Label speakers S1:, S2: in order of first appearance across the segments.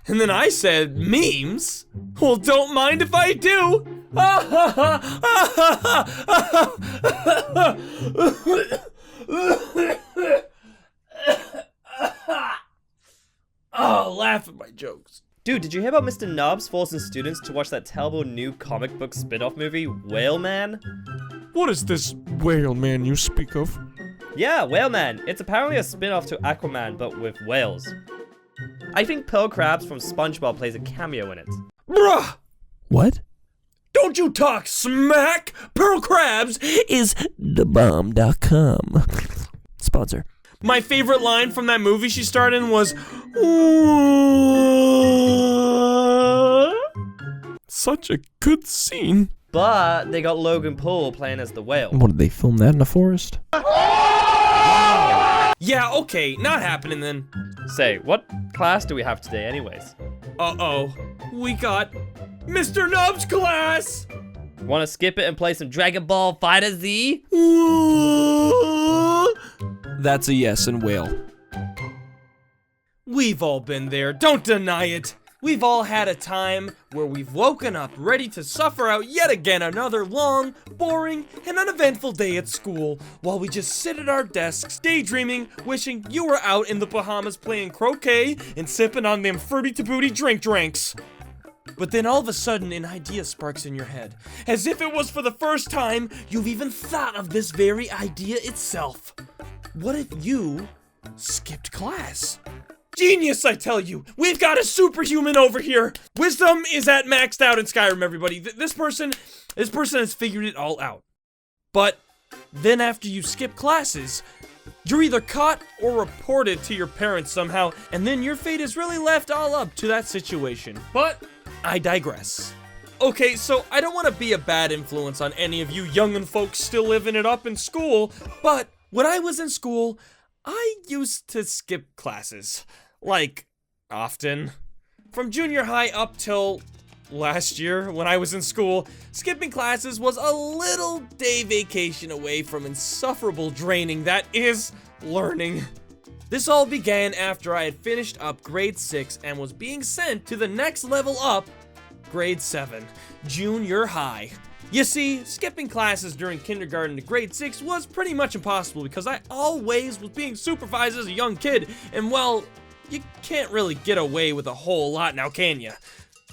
S1: And then I said, memes? Well, don't mind if I do. Oh, laugh at my jokes.
S2: Dude, did you hear about Mr. Nubs forcing students to watch that terrible new comic book spin-off movie, Whale Man?
S3: What is this whale man you speak of?
S2: Yeah, Whale Man. It's apparently a spin-off to Aquaman, but with whales. I think Pearl Krabs from SpongeBob plays a cameo in it.
S1: Bruh!
S3: What?
S1: Don't you talk smack! Pearl Krabs is
S3: thebomb.com. Sponsor.
S1: my favorite line from that movie she starred in was,
S3: Such a good scene.
S2: But they got Logan Paul playing as the whale.
S3: What, did they film that in a forest?
S1: yeah, okay, not happening then.
S2: Say, what class do we have today anyways?
S1: Uh-oh, we got Mr. Nub's class!
S2: Wanna skip it and play some Dragon Ball FighterZ?
S3: That's a yes and whale.
S1: We've all been there, don't deny it. We've all had a time where we've woken up ready to suffer out yet again another long, boring, and uneventful day at school while we just sit at our desks daydreaming, wishing you were out in the Bahamas playing croquet and sipping on them fruity to booty drinks. But then all of a sudden an idea sparks in your head, as if it was for the first time you've even thought of this very idea itself. What if you skipped class? Genius, I tell you! We've got a superhuman over here! Wisdom is at maxed out in Skyrim, everybody. This person has figured it all out. But then after you skip classes, you're either caught or reported to your parents somehow, and then your fate is really left all up to that situation. But I digress. Okay, so I don't want to be a bad influence on any of you youngin' folks still living it up in school, but when I was in school, I used to skip classes. Like, often. From junior high up till last year when I was in school, skipping classes was a little day vacation away from insufferable draining that is learning. This all began after I had finished up grade 6 and was being sent to the next level up, grade 7, junior high. You see, skipping classes during kindergarten to grade 6 was pretty much impossible because I always was being supervised as a young kid, and well, you can't really get away with a whole lot now, can ya?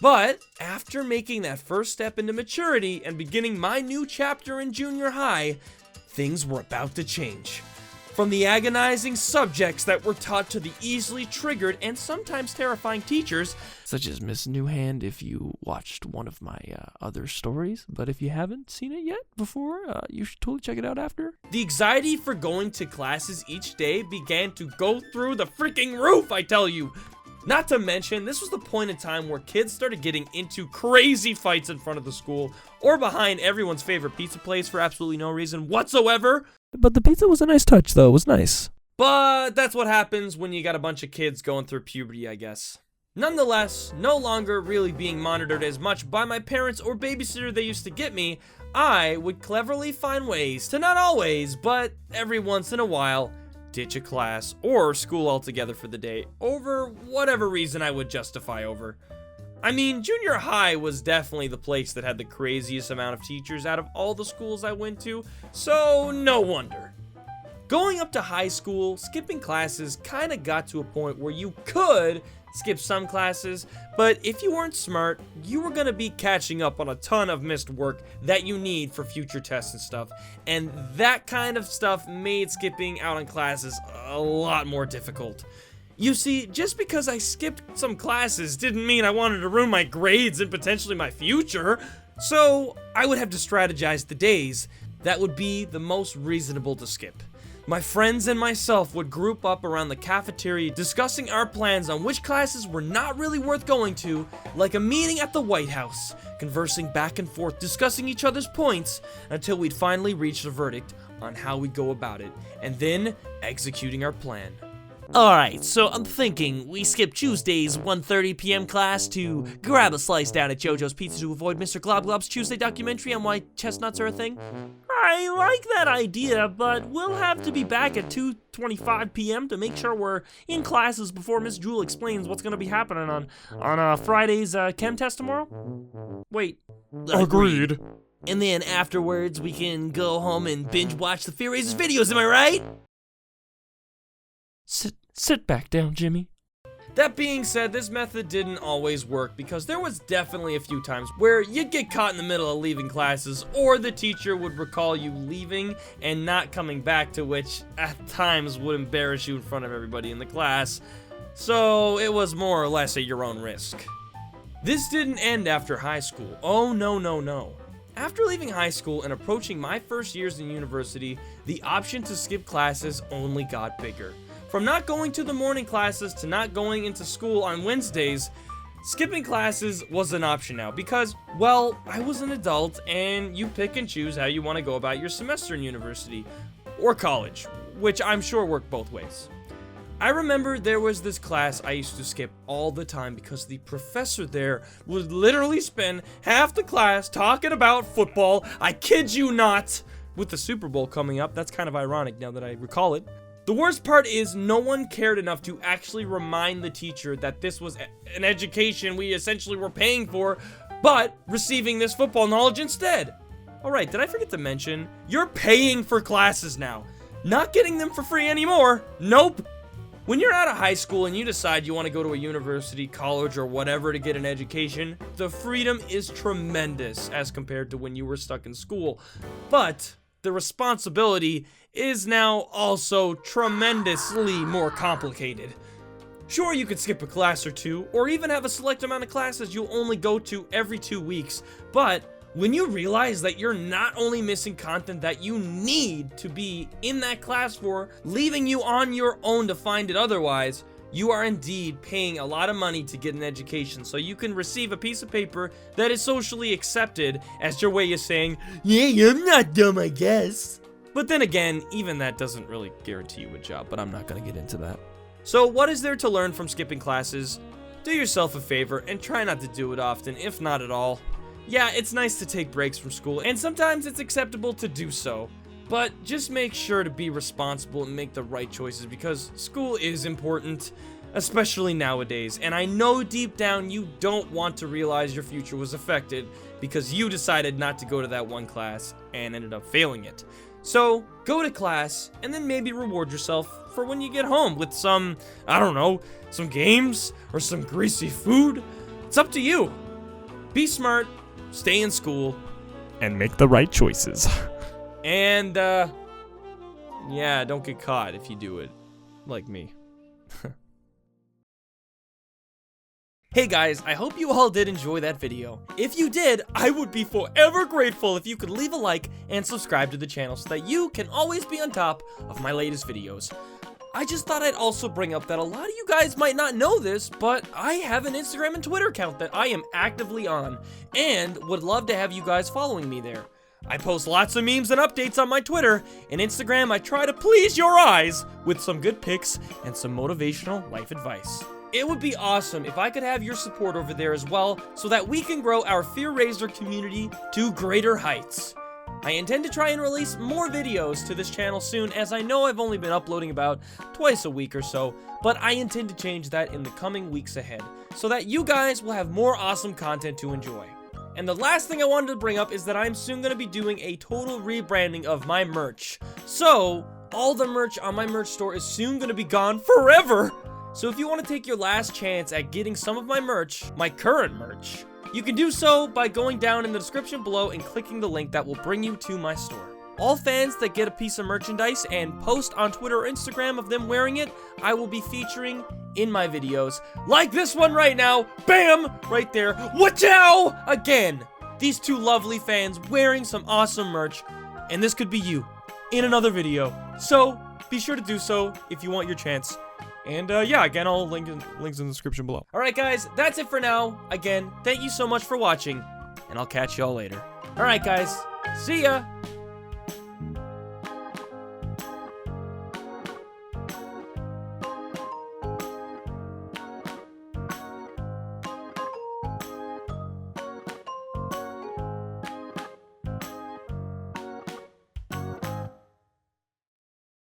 S1: But after making that first step into maturity and beginning my new chapter in junior high, things were about to change. From the agonizing subjects that were taught to the easily triggered and sometimes terrifying teachers,
S3: Such as Miss Newhand if you watched one of my other stories. But if you haven't seen it yet before, you should totally check it out after.
S1: the anxiety for going to classes each day began to go through the freaking roof, I tell you. Not to mention, this was the point in time where kids started getting into crazy fights in front of the school or behind everyone's favorite pizza place for absolutely no reason whatsoever.
S3: But the pizza was a nice touch, though. It was nice.
S1: But that's what happens when you got a bunch of kids going through puberty, I guess. Nonetheless, no longer really being monitored as much by my parents or babysitter they used to get me, I would cleverly find ways to not always, but every once in a while, ditch a class or school altogether for the day over whatever reason I would justify over. I mean, junior high was definitely the place that had the craziest amount of teachers out of all the schools I went to, so no wonder. Going up to high school, skipping classes kinda got to a point where you could skip some classes, but if you weren't smart, you were gonna be catching up on a ton of missed work that you need for future tests and stuff, and that kind of stuff made skipping out on classes a lot more difficult. You see, just because I skipped some classes didn't mean I wanted to ruin my grades and potentially my future, so I would have to strategize the days that would be the most reasonable to skip. My friends and myself would group up around the cafeteria discussing our plans on which classes were not really worth going to, like a meeting at the White House, conversing back and forth, discussing each other's points until we'd finally reach a verdict on how we'd go about it, and then executing our plan. Alright, so I'm thinking we skip Tuesday's 1:30 p.m. class to grab a slice down at JoJo's Pizza to avoid Mr. Glob Glob's Tuesday documentary on why chestnuts are a thing. I like that idea, but we'll have to be back at 2:25 p.m. to make sure we're in classes before Miss Jewel explains what's going to be happening on Friday's chem test tomorrow. Wait.
S3: Agreed.
S1: And then afterwards, we can go home and binge watch the TheFearRaiser's videos, am I right?
S3: Sit back down, Jimmy.
S1: That being said, this method didn't always work because there was definitely a few times where you'd get caught in the middle of leaving classes, or the teacher would recall you leaving and not coming back, to which at times would embarrass you in front of everybody in the class. So it was more or less at your own risk. This didn't end after high school. Oh no, no, no. After leaving high school and approaching my first years in university, the option to skip classes only got bigger. From not going to the morning classes to not going into school on Wednesdays, skipping classes was an option now because, well, I was an adult and you pick and choose how you want to go about your semester in university or college, which I'm sure worked both ways. I remember there was this class I used to skip all the time because the professor there would literally spend half the class talking about football. I kid you not. With the Super Bowl coming up, that's kind of ironic now that I recall it. The worst part is no one cared enough to actually remind the teacher that this was an education we essentially were paying for, but receiving this football knowledge instead. Alright, did I forget to mention, you're paying for classes now, not getting them for free anymore. Nope. When you're out of high school and you decide you want to go to a university, college, or whatever to get an education, the freedom is tremendous as compared to when you were stuck in school. But the responsibility is now also tremendously more complicated. Sure, you could skip a class or two, or even have a select amount of classes you'll only go to every 2 weeks, but when you realize that you're not only missing content that you need to be in that class for, leaving you on your own to find it otherwise, you are indeed paying a lot of money to get an education so you can receive a piece of paper that is socially accepted as your way of saying, yeah, I'm not dumb, I guess. But then again, even that doesn't really guarantee you a job, but I'm not going to get into that. So what is there to learn from skipping classes? Do yourself a favor and try not to do it often, if not at all. Yeah, it's nice to take breaks from school, and sometimes it's acceptable to do so. But just make sure to be responsible and make the right choices because school is important, especially nowadays. And I know deep down you don't want to realize your future was affected because you decided not to go to that one class and ended up failing it. So go to class and then maybe reward yourself for when you get home with some, I don't know, some games or some greasy food. It's up to you. Be smart, stay in school,
S3: And make the right choices.
S1: and yeah, don't get caught if you do it like me. Hey guys, I hope you all did enjoy that video. If you did, I would be forever grateful if you could leave a like and subscribe to the channel so that you can always be on top of my latest videos. I just thought I'd also bring up that a lot of you guys might not know this, but I have an Instagram and Twitter account that I am actively on, and would love to have you guys following me there. I post lots of memes and updates on my Twitter, and Instagram I try to please your eyes with some good pics and some motivational life advice. It would be awesome if I could have your support over there as well, so that we can grow our TheFearRaiser community to greater heights. I intend to try and release more videos to this channel soon, as I know I've only been uploading about twice a week or so, but I intend to change that in the coming weeks ahead, so that you guys will have more awesome content to enjoy. And the last thing I wanted to bring up is that I'm soon going to be doing a total rebranding of my merch. So, all the merch on my merch store is soon going to be gone forever! So if you want to take your last chance at getting some of my merch, my current merch, you can do so by going down in the description below and clicking the link that will bring you to my store. All fans that get a piece of merchandise and post on Twitter or Instagram of them wearing it, I will be featuring in my videos, like this one right now, bam, right there, wachow, again, these two lovely fans wearing some awesome merch, and this could be you in another video. So be sure to do so if you want your chance. And yeah, again, I'll links in the description below. Alright guys, that's it for now. Again, thank you so much for watching, and I'll catch y'all later. Alright guys, see ya!